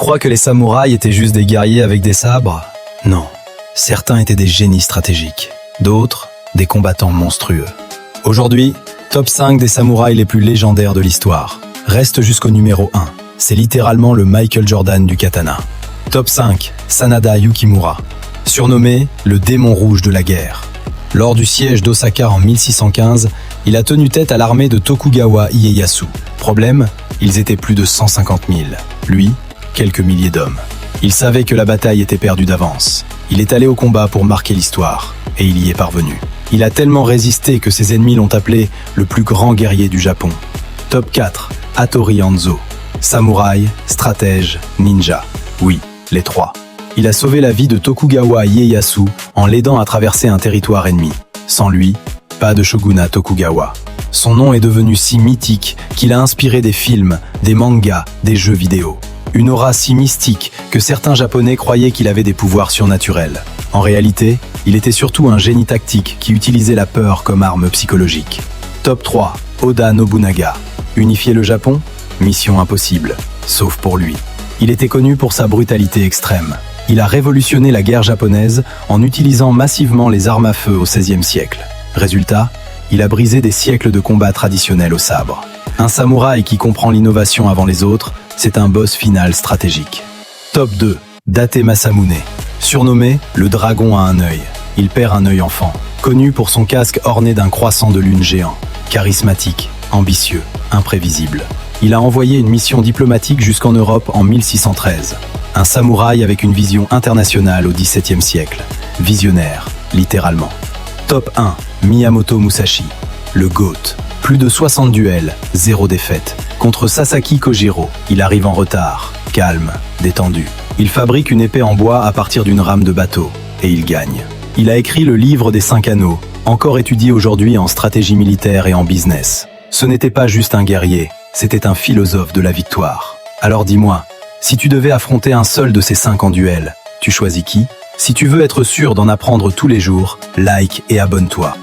crois que les samouraïs étaient juste des guerriers avec des sabres? Non. Certains étaient des génies stratégiques. D'autres, des combattants monstrueux. Aujourd'hui, top 5 des samouraïs les plus légendaires de l'histoire. Reste jusqu'au numéro 1. C'est littéralement le Michael Jordan du katana. Top 5. Sanada Yukimura. Surnommé le démon rouge de la guerre. Lors du siège d'Osaka en 1615, il a tenu tête à l'armée de Tokugawa Ieyasu. Problème, ils étaient plus de 150 000. Lui, quelques milliers d'hommes. Il savait que la bataille était perdue d'avance. Il est allé au combat pour marquer l'histoire, et il y est parvenu. Il a tellement résisté que ses ennemis l'ont appelé le plus grand guerrier du Japon. Top 4. Hattori Hanzo. Samouraï, stratège, ninja. Oui, les trois. Il a sauvé la vie de Tokugawa Ieyasu en l'aidant à traverser un territoire ennemi. Sans lui, pas de shogunat Tokugawa. Son nom est devenu si mythique qu'il a inspiré des films, des mangas, des jeux vidéo. Une aura si mystique que certains Japonais croyaient qu'il avait des pouvoirs surnaturels. En réalité, il était surtout un génie tactique qui utilisait la peur comme arme psychologique. Top 3. Oda Nobunaga. Unifier le Japon? Mission impossible, sauf pour lui. Il était connu pour sa brutalité extrême. Il a révolutionné la guerre japonaise en utilisant massivement les armes à feu au XVIe siècle. Résultat, il a brisé des siècles de combats traditionnels au sabre. Un samouraï qui comprend l'innovation avant les autres, c'est un boss final stratégique. Top 2. Date Masamune. Surnommé le dragon à un œil. Il perd un œil enfant. Connu pour son casque orné d'un croissant de lune géant. Charismatique, ambitieux, imprévisible. Il a envoyé une mission diplomatique jusqu'en Europe en 1613. Un samouraï avec une vision internationale au XVIIe siècle. Visionnaire, littéralement. Top 1. Miyamoto Musashi. Le GOAT. Plus de 60 duels, 0 défaite. Contre Sasaki Kojiro, il arrive en retard, calme, détendu. Il fabrique une épée en bois à partir d'une rame de bateau, et il gagne. Il a écrit le livre des 5 anneaux, encore étudié aujourd'hui en stratégie militaire et en business. Ce n'était pas juste un guerrier, c'était un philosophe de la victoire. Alors dis-moi, si tu devais affronter un seul de ces 5 en duel, tu choisis qui? Si tu veux être sûr d'en apprendre tous les jours, like et abonne-toi.